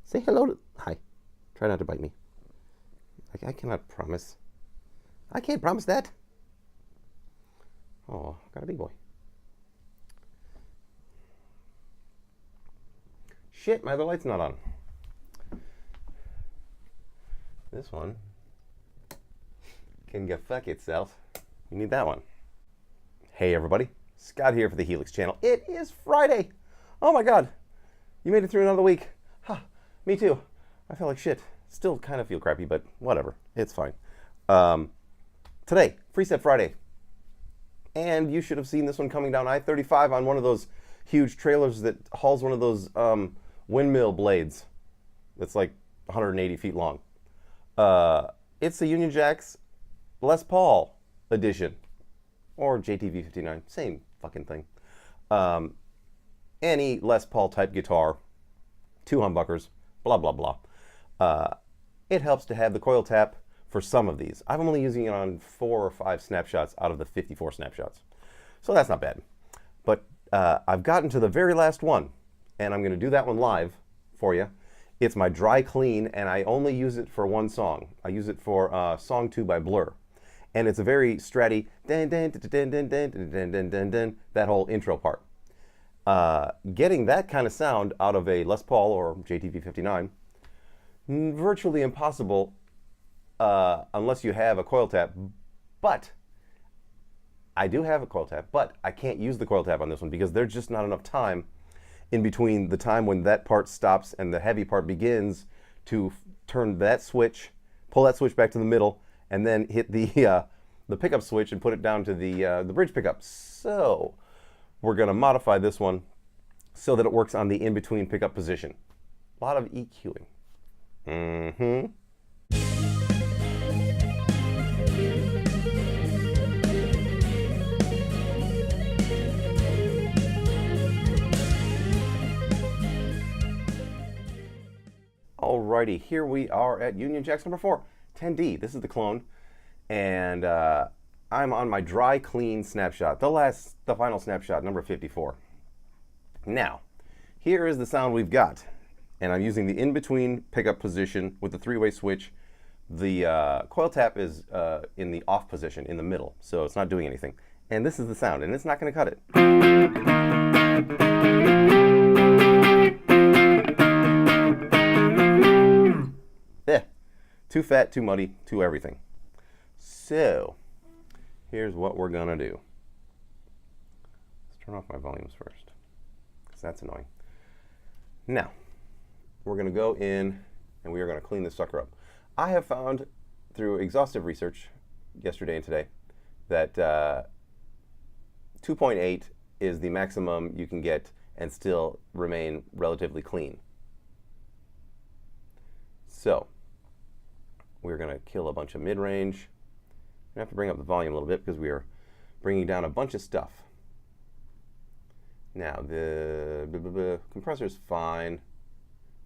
Say hello to... Hi. Try not to bite me. I cannot promise. I can't promise that. Oh, got a big boy. Shit, my other light's not on. This one can go fuck itself. You need that one. Hey everybody, Scott here for the Helix channel. It is Friday. Oh my god, you made it through another week. Huh, me too. I feel like shit. Still kind of feel crappy, but whatever. It's fine. Today, Freeset Friday. And you should have seen this one coming down I-35 on one of those huge trailers that hauls one of those windmill blades that's like 180 feet long. It's the Union Jack's Les Paul edition, or JTV59, same fucking thing. Any Les Paul type guitar, 2 humbuckers, blah, blah, blah. It helps to have the coil tap for some of these. I'm only using it on 4 or 5 snapshots out of the 54 snapshots. So that's not bad. But I've gotten to the very last one, and I'm going to do that one live for you. It's my dry clean, and I only use it for one song. I use it for Song 2 by Blur. And it's a very stratty, that whole intro part. Getting that kind of sound out of a Les Paul or JTV59, virtually impossible unless you have a coil tap. But I do have a coil tap, but I can't use the coil tap on this one because there's just not enough time in between the time when that part stops and the heavy part begins to turn that switch, pull that switch back to the middle, and then hit the pickup switch and put it down to the bridge pickup. So we're going to modify this one so that it works on the in-between pickup position. A lot of EQing. Alrighty, here we are at Union Jacks number 4, 10D. This is the clone, and I'm on my dry clean snapshot, the final snapshot, number 54. Now, here is the sound we've got, and I'm using the in-between pickup position with the 3-way switch. The coil tap is in the off position, in the middle, so it's not doing anything. And this is the sound, and it's not going to cut it. Too fat, too muddy, too everything. So, here's what we're gonna do. Let's turn off my volumes first, because that's annoying. Now, we're gonna go in and we are gonna clean this sucker up. I have found through exhaustive research yesterday and today that 2.8 is the maximum you can get and still remain relatively clean. So, we're going to kill a bunch of mid-range. I have to bring up the volume a little bit because we are bringing down a bunch of stuff. Now, the compressor is fine.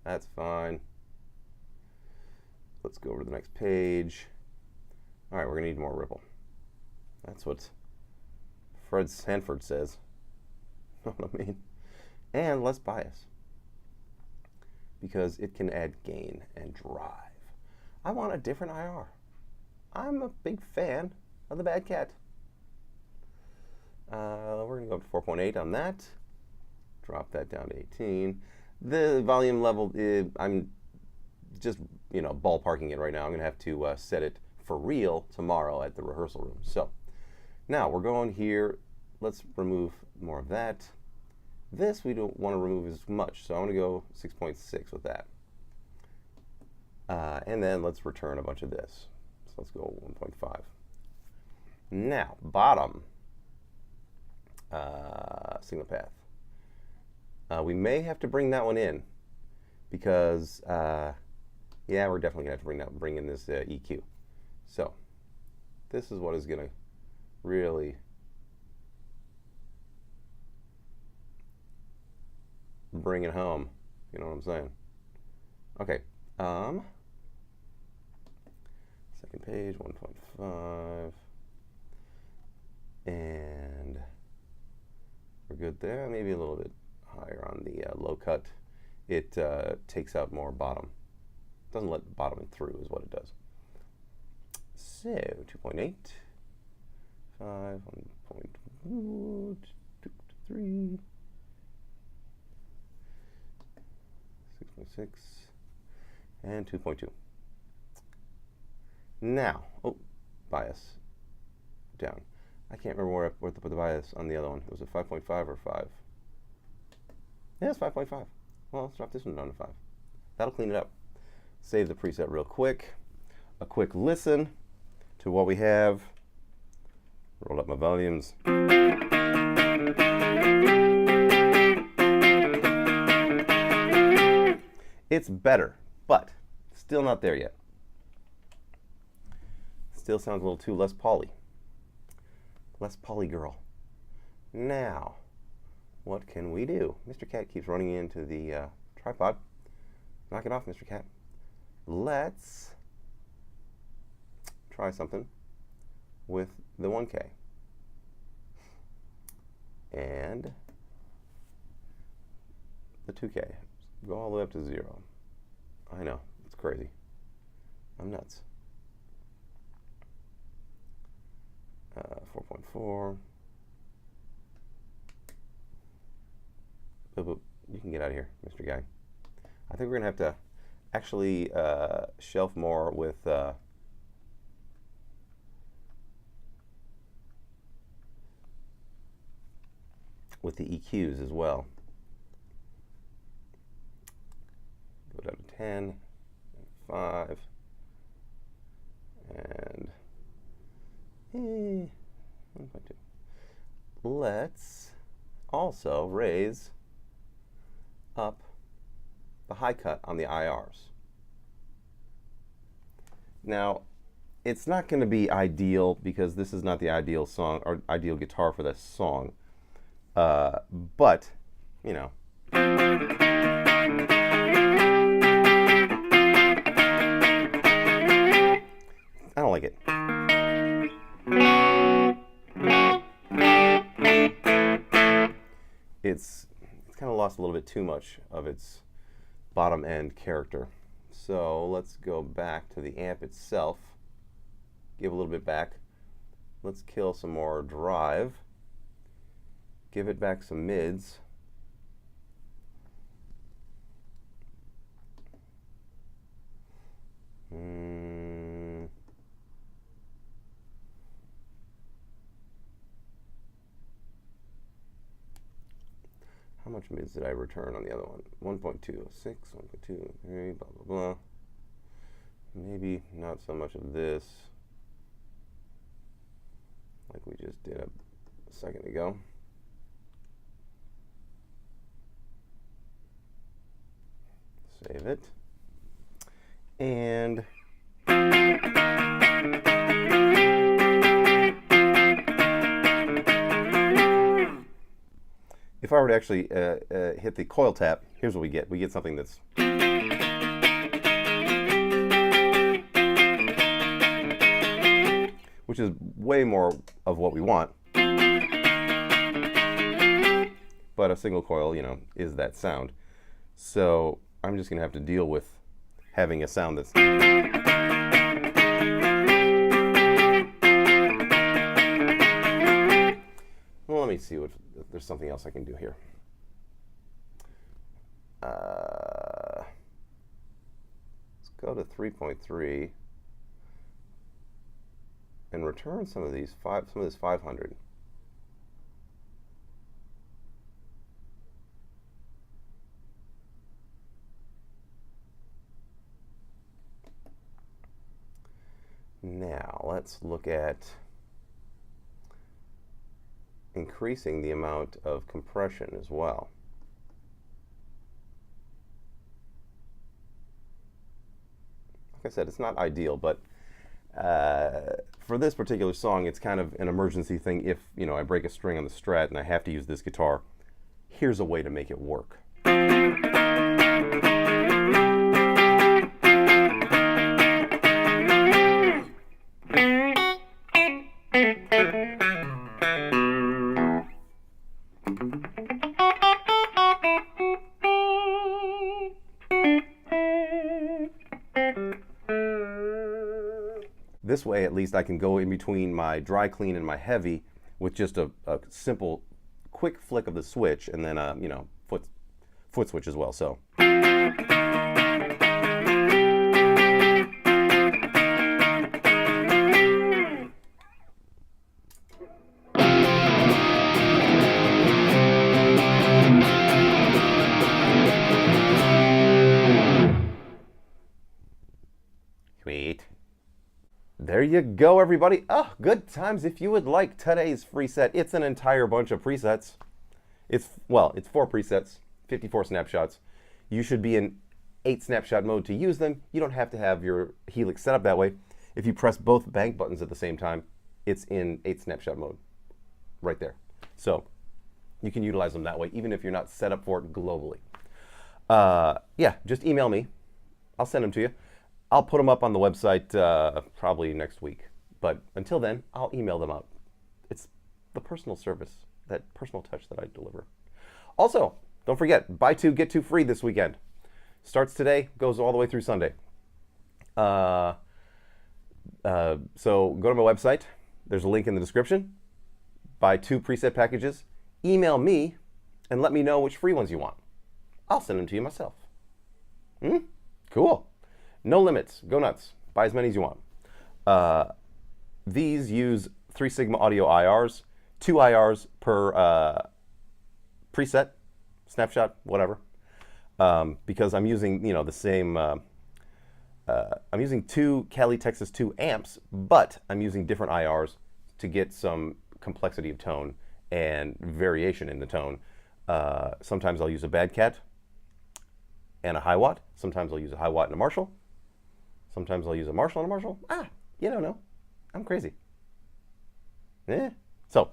That's fine. Let's go over to the next page. All right, we're going to need more ripple. That's what Fred Sanford says. Know what I mean? And less bias, because it can add gain and drive. I want a different IR. I'm a big fan of the Bad Cat. We're going to go up to 4.8 on that. Drop that down to 18. The volume level, I'm just, ballparking it right now. I'm going to have to set it for real tomorrow at the rehearsal room. So now we're going here. Let's remove more of that. This we don't want to remove as much, so I'm going to go 6.6 with that. And then let's return a bunch of this. So let's go 1.5. Now, bottom signal path. We may have to bring that one in because, yeah, we're definitely going to have to bring in this EQ. So this is what is going to really bring it home. You know what I'm saying? Okay. Second page, 1.5. And we're good there. Maybe a little bit higher on the low cut it takes out more bottom. Doesn't let bottom through is what it does. So 2.8, 5, 1.2, 3, 6.6, and 2.2. Now, oh, bias down. I can't remember where to put the bias on the other one. Was it 5.5 or 5? Yeah, it's 5.5. Well, let's drop this one down to 5. That'll clean it up. Save the preset real quick. A quick listen to what we have. Roll up my volumes. It's better, but still not there yet. Still sounds a little too Les Paul-y. Les Paul-y girl. Now, what can we do? Mr. Cat keeps running into the tripod. Knock it off, Mr. Cat. Let's try something with the 1K. And the 2K. Go all the way up to 0. I know, it's crazy. I'm nuts. 4.4. Boop, boop. You can get out of here, Mr. Guy. I think we're going to have to actually shelf more with the EQs as well. Go down to 10, 5, and 1.2. Let's also raise up the high cut on the IRs. Now, it's not going to be ideal because this is not the ideal song or ideal guitar for this song. But, you know. I don't like it. It's kind of lost a little bit too much of its bottom end character. So let's go back to the amp itself. Give a little bit back. Let's kill some more drive. Give it back some mids. How much mids did I return on the other one? 1.2, 6, 1.2, 3, blah, blah, blah. Maybe not so much of this like we just did a second ago. Save it. And if I were to actually hit the coil tap, here's what we get. We get something that's which is way more of what we want. But a single coil, you know, is that sound. So I'm just going to have to deal with having a sound that's well, let me see if there's something else I can do here. Let's go to 3.3 and return some of this 500. Now let's look at increasing the amount of compression as well. Like I said, it's not ideal, but for this particular song, it's kind of an emergency thing. If, you know, I break a string on the Strat and I have to use this guitar, here's a way to make it work. This way, at least I can go in between my dry clean and my heavy with just a simple, quick flick of the switch, and then you know, foot switch as well. So. Sweet. There you go, everybody. Oh, good times. If you would like today's Freeset, it's an entire bunch of presets. It's 4 presets, 54 snapshots. You should be in 8 snapshot mode to use them. You don't have to have your Helix set up that way. If you press both bank buttons at the same time, it's in 8 snapshot mode right there. So you can utilize them that way, even if you're not set up for it globally. Yeah, just email me. I'll send them to you. I'll put them up on the website probably next week. But until then, I'll email them out. It's the personal service, that personal touch that I deliver. Also, don't forget, buy 2, get 2 free this weekend. Starts today, goes all the way through Sunday. So go to my website. There's a link in the description. Buy 2 preset packages. Email me and let me know which free ones you want. I'll send them to you myself. Cool. No limits. Go nuts. Buy as many as you want. These use 3 Sigma Audio IRs, 2 IRs per preset, snapshot, whatever. Because I'm using, you know, the same. I'm using 2 Cali Texas 2 amps, but I'm using different IRs to get some complexity of tone and variation in the tone. Sometimes I'll use a Bad Cat and a high watt. Sometimes I'll use a high watt and a Marshall. Sometimes I'll use a Marshall and a Marshall. You don't know. I'm crazy. So,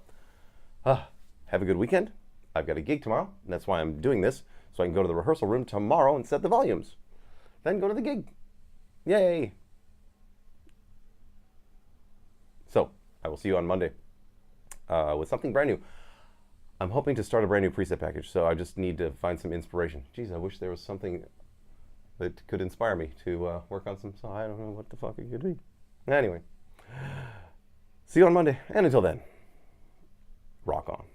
have a good weekend. I've got a gig tomorrow, and that's why I'm doing this, so I can go to the rehearsal room tomorrow and set the volumes. Then go to the gig. Yay! So, I will see you on Monday with something brand new. I'm hoping to start a brand new preset package, so I just need to find some inspiration. Geez, I wish there was something that could inspire me to work on some song. I don't know what the fuck it could be. Anyway, see you on Monday, and until then, rock on.